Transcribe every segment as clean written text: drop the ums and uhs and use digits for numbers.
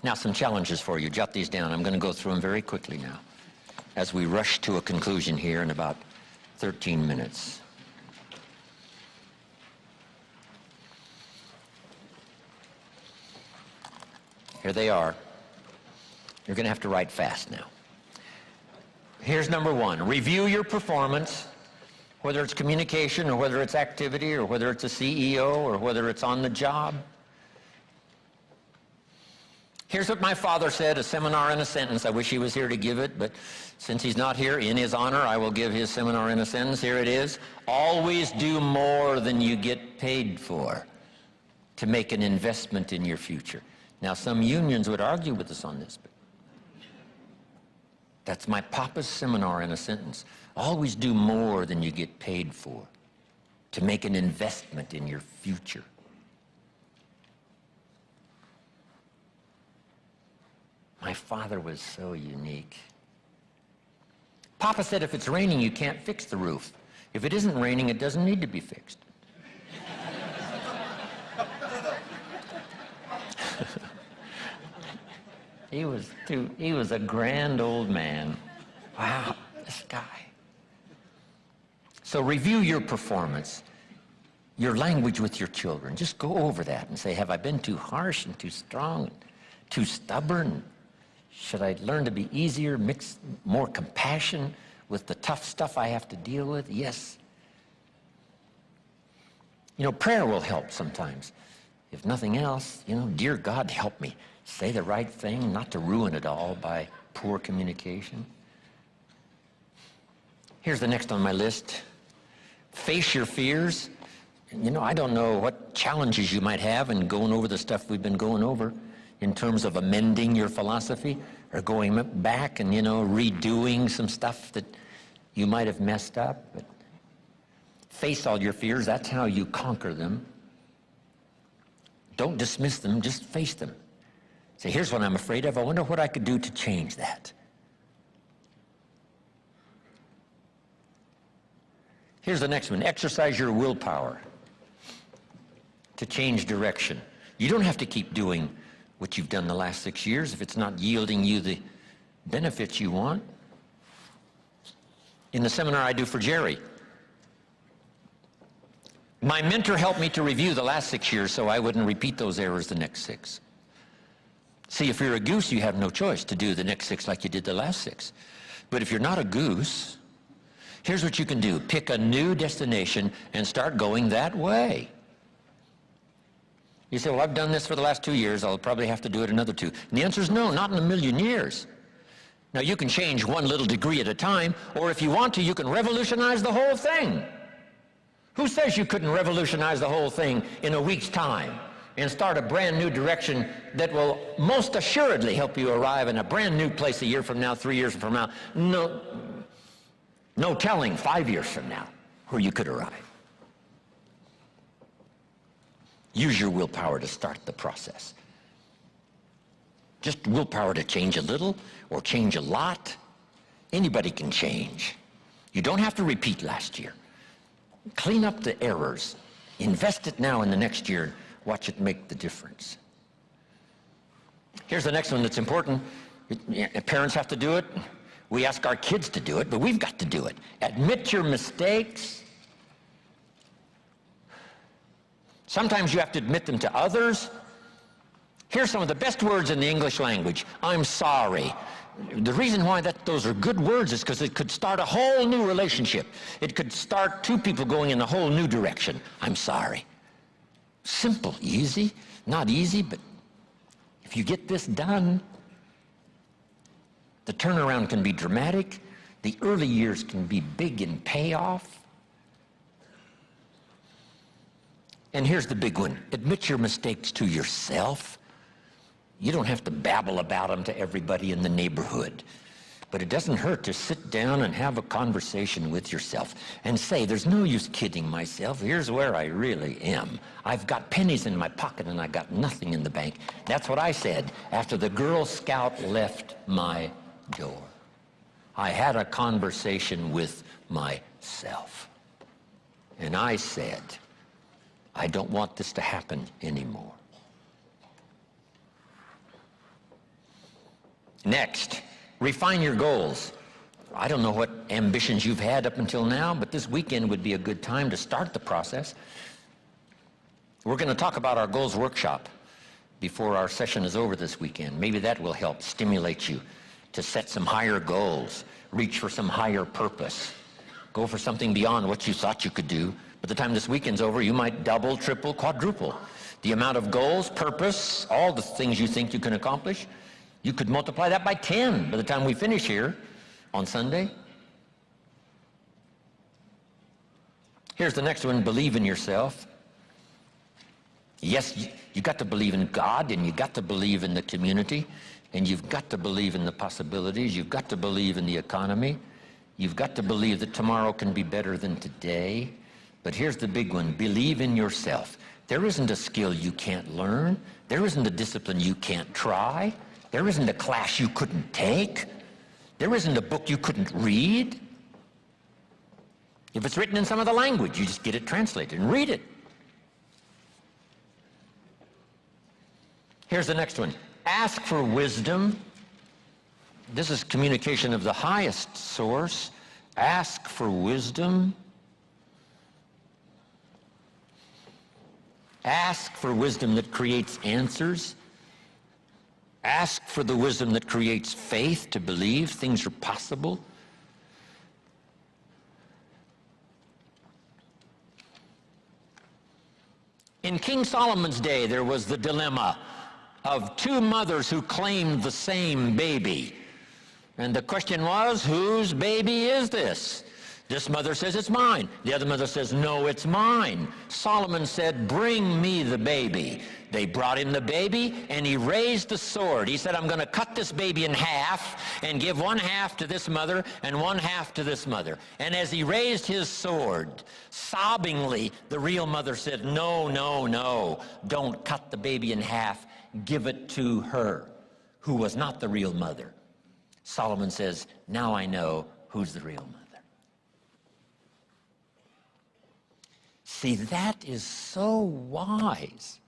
Now, some challenges for you. Jot these down. I'm going to go through them very quickly now as we rush to a conclusion here in about 13 minutes. Here they are. You're going to have to write fast now. Here's number one. Review your performance, whether it's communication or whether it's activity or whether it's a CEO or whether it's on the job. Here's what my father said, a seminar in a sentence. I wish he was here to give it, but since he's not here, in his honor, I will give his seminar in a sentence. Here it is. Always do more than you get paid for to make an investment in your future. Now, some unions would argue with us on this, but that's my papa's seminar in a sentence. Always do more than you get paid for to make an investment in your future. My father was so unique. Papa said if it's raining, you can't fix the roof. If it isn't raining, it doesn't need to be fixed. He was a grand old man. Wow, this guy. So review your performance, your language with your children. Just go over that and say, have I been too harsh and too strong, and too stubborn? Should I learn to be easier, mix more compassion with the tough stuff I have to deal with? Yes. You know, prayer will help sometimes. If nothing else, you know, dear God, help me say the right thing, not to ruin it all by poor communication. Here's the next on my list. Face your fears. You know, I don't know what challenges you might have in going over the stuff we've been going over in terms of amending your philosophy or going back and, you know, redoing some stuff that you might have messed up. But face all your fears. That's how you conquer them. Don't dismiss them. Just face them. Say, here's what I'm afraid of. I wonder what I could do to change that. Here's the next one. Exercise your willpower to change direction. You don't have to keep doing what you've done the last 6 years if it's not yielding you the benefits you want. In the seminar I do for Jerry, my mentor helped me to review the last 6 years so I wouldn't repeat those errors the next 6. See, if you're a goose, you have no choice to do the next 6 like you did the last 6. But if you're not a goose, here's what you can do. Pick a new destination and start going that way. You say, well, I've done this for the last 2 years. I'll probably have to do it another 2. And the answer is no, not in a million years. Now, you can change one little degree at a time, or if you want to, you can revolutionize the whole thing. Who says you couldn't revolutionize the whole thing in a week's time and start a brand new direction that will most assuredly help you arrive in a brand new place a year from now, 3 years from now? No telling 5 years from now where you could arrive. Use your willpower to start the process. Just willpower to change a little or change a lot. Anybody can change. You don't have to repeat last year. Clean up the errors. Invest it now in the next year. Watch it make the difference. Here's the next one that's important. Parents have to do it. We ask our kids to do it, but we've got to do it. Admit your mistakes. Sometimes you have to admit them to others. Here's some of the best words in the English language. I'm sorry. The reason why those are good words is because it could start a whole new relationship. It could start 2 people going in a whole new direction. I'm sorry. Simple, easy, not easy, but if you get this done, the turnaround can be dramatic. The early years can be big in payoff. And here's the big one. Admit your mistakes to yourself. You don't have to babble about them to everybody in the neighborhood. But it doesn't hurt to sit down and have a conversation with yourself and say, there's no use kidding myself. Here's where I really am. I've got pennies in my pocket and I got nothing in the bank. That's what I said after the Girl Scout left my door. I had a conversation with myself. And I said, I don't want this to happen anymore. Next, refine your goals. I don't know what ambitions you've had up until now, but this weekend would be a good time to start the process. We're going to talk about our goals workshop before our session is over this weekend. Maybe that will help stimulate you to set some higher goals, reach for some higher purpose, go for something beyond what you thought you could do. By the time this weekend's over, you might double, triple, quadruple the amount of goals, purpose, all the things you think you can accomplish. You could multiply that by 10 by the time we finish here on Sunday. Here's the next one, believe in yourself. Yes, you got to believe in God, and you got to believe in the community, and you've got to believe in the possibilities. You've got to believe in the economy. You've got to believe that tomorrow can be better than today. But here's the big one, believe in yourself. There isn't a skill you can't learn. There isn't a discipline you can't try. There isn't a class you couldn't take. There isn't a book you couldn't read. If it's written in some other language, you just get it translated and read it. Here's the next one. Ask for wisdom. This is communication of the highest source. Ask for wisdom. Ask for wisdom that creates answers. Ask for the wisdom that creates faith to believe things are possible. In King Solomon's day, there was the dilemma of two mothers who claimed the same baby. And the question was, whose baby is this? This mother says, it's mine. The other mother says, no, it's mine. Solomon said, bring me the baby. They brought him the baby, and he raised the sword. He said, I'm going to cut this baby in half and give one half to this mother and one half to this mother. And as he raised his sword, sobbingly, the real mother said, no, no, no, don't cut the baby in half. Give it to her, who was not the real mother. Solomon says, now I know who's the real mother. See, that is so wise.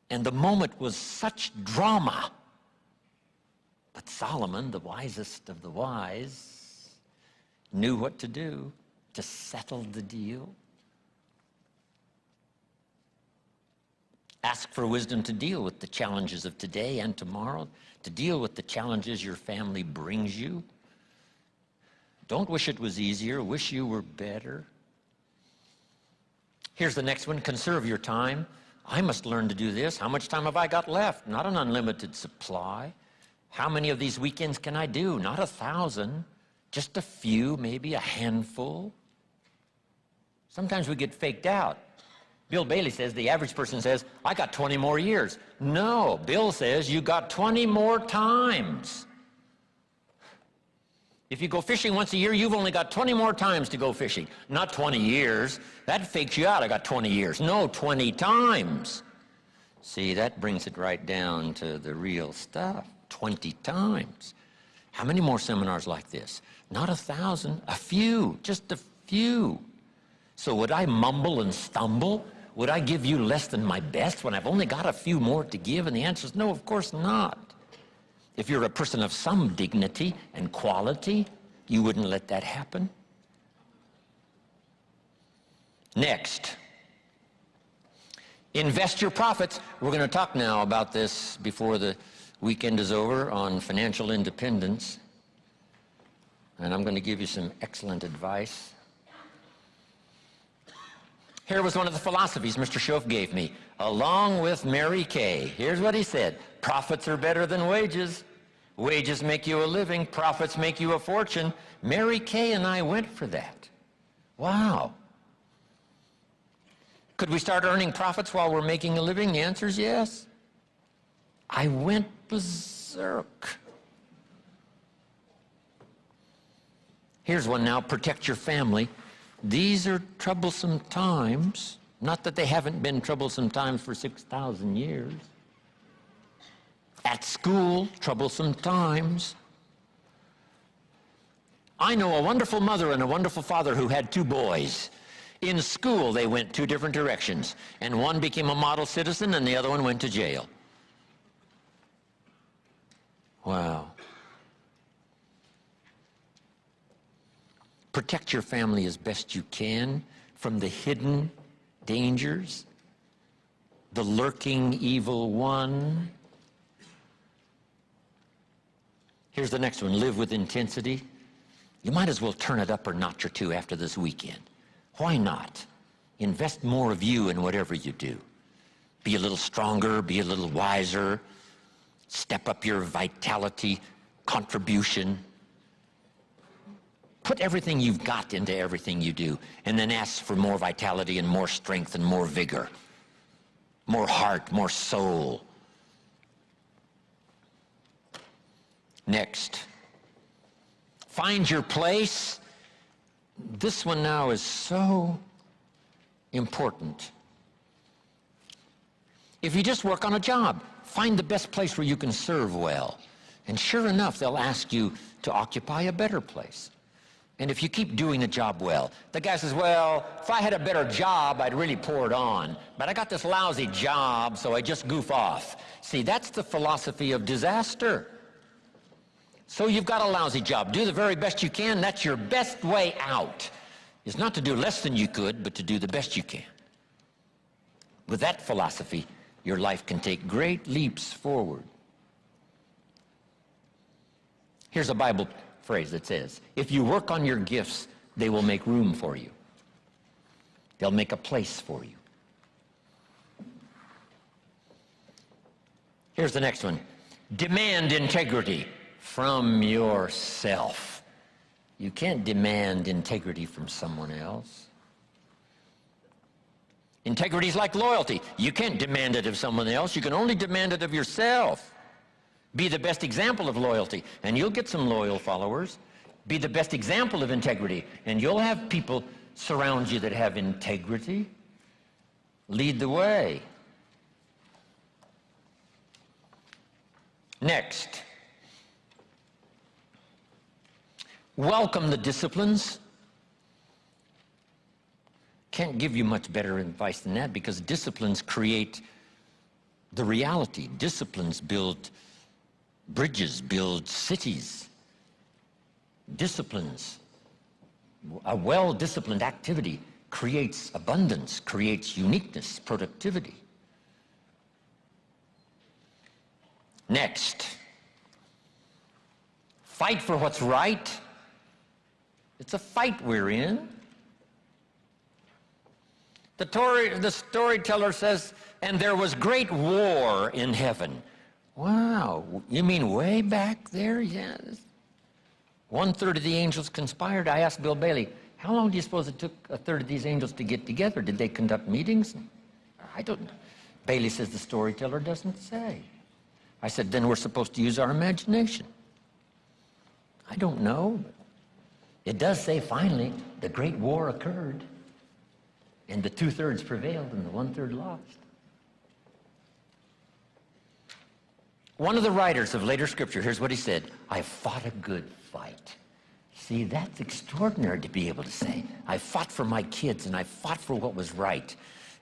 And the moment was such drama. But Solomon, the wisest of the wise, knew what to do to settle the deal. Ask for wisdom to deal with the challenges of today and tomorrow, to deal with the challenges your family brings you. Don't wish it was easier, wish you were better. Here's the next one, conserve your time. I must learn to do this. How much time have I got left? Not an unlimited supply. How many of these weekends can I do? Not 1,000, just a few, maybe a handful. Sometimes we get faked out. Bill Bailey says, the average person says, I got 20 more years. No, Bill says, you got 20 more times. If you go fishing once a year, you've only got 20 more times to go fishing. Not 20 years. That fakes you out. I got 20 years. No, 20 times. See, that brings it right down to the real stuff. 20 times. How many more seminars like this? Not 1,000, a few, just a few. So would I mumble and stumble? Would I give you less than my best when I've only got a few more to give? And the answer is no, of course not. If you're a person of some dignity and quality, you wouldn't let that happen. Next, invest your profits. We're going to talk now about this before the weekend is over on financial independence. And I'm going to give you some excellent advice. Here was one of the philosophies Mr. Schoaf gave me, along with Mary Kay. Here's what he said, profits are better than wages. Wages make you a living, profits make you a fortune. Mary Kay and I went for that. Wow. Could we start earning profits while we're making a living? The answer is yes. I went berserk. Here's one now, protect your family. These are troublesome times. Not that they haven't been troublesome times for 6,000 years. At school, troublesome times. I know a wonderful mother and a wonderful father who had two boys. In school, they went two different directions, and one became a model citizen and the other one went to jail. Wow. Protect your family as best you can from the hidden dangers, the lurking evil one. Here's the next one, live with intensity. You might as well turn it up a notch or two after this weekend. Why not? Invest more of you in whatever you do. Be a little stronger, be a little wiser, step up your vitality, contribution. Put everything you've got into everything you do, and then ask for more vitality and more strength and more vigor, more heart, more soul. Next, find your place. This one now is so important. If you just work on a job, find the best place where you can serve well. And sure enough, they'll ask you to occupy a better place. And if you keep doing the job well, the guy says, well, if I had a better job, I'd really pour it on. But I got this lousy job, so I just goof off. See, that's the philosophy of disaster. So you've got a lousy job. Do the very best you can. That's your best way out. Is not to do less than you could, but to do the best you can. With that philosophy, your life can take great leaps forward. Here's a Bible phrase that says, if you work on your gifts, they will make room for you. They'll make a place for you. Here's the next one. Demand integrity from yourself. You can't demand integrity from someone else. Integrity is like loyalty. You can't demand it of someone else. You can only demand it of yourself. Be the best example of loyalty, and you'll get some loyal followers. Be the best example of integrity, and you'll have people surround you that have integrity. Lead the way. Next, welcome the disciplines. Can't give you much better advice than that, because disciplines create the reality. Disciplines build bridges, build cities. Disciplines, a well-disciplined activity creates abundance, creates uniqueness, productivity. Next, fight for what's right. It's a fight we're in. The storyteller says, and there was great war in heaven. Wow, you mean way back there? Yes. 1/3 of the angels conspired. I asked Bill Bailey, how long do you suppose it took 1/3 of these angels to get together? Did they conduct meetings? I don't know. Bailey says the storyteller doesn't say. I said, then we're supposed to use our imagination. I don't know. It does say finally the great war occurred, and the 2/3 prevailed and the 1/3 lost. One of the writers of later scripture, here's what he said, I fought a good fight. See, that's extraordinary to be able to say. I fought for my kids, and I fought for what was right,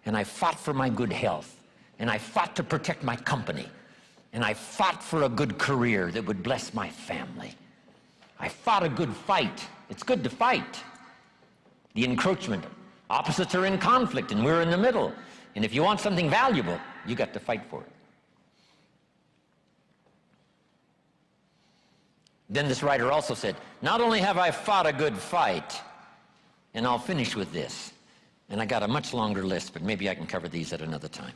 and I fought for my good health, and I fought to protect my company, and I fought for a good career that would bless my family. I fought a good fight. It's good to fight. The encroachment. Opposites are in conflict, and we're in the middle. And if you want something valuable, you got to fight for it. Then this writer also said, not only have I fought a good fight, and I'll finish with this, and I got a much longer list, but maybe I can cover these at another time.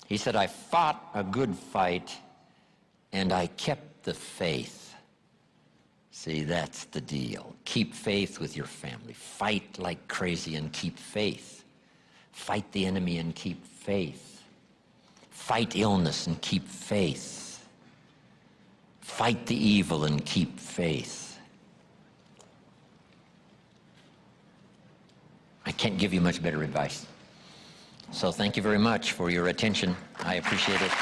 He said, I fought a good fight, and I kept the faith. See, that's the deal. Keep faith with your family. Fight like crazy and keep faith. Fight the enemy and keep faith. Fight illness and keep faith. Fight the evil and keep faith. I can't give you much better advice. So thank you very much for your attention. I appreciate it.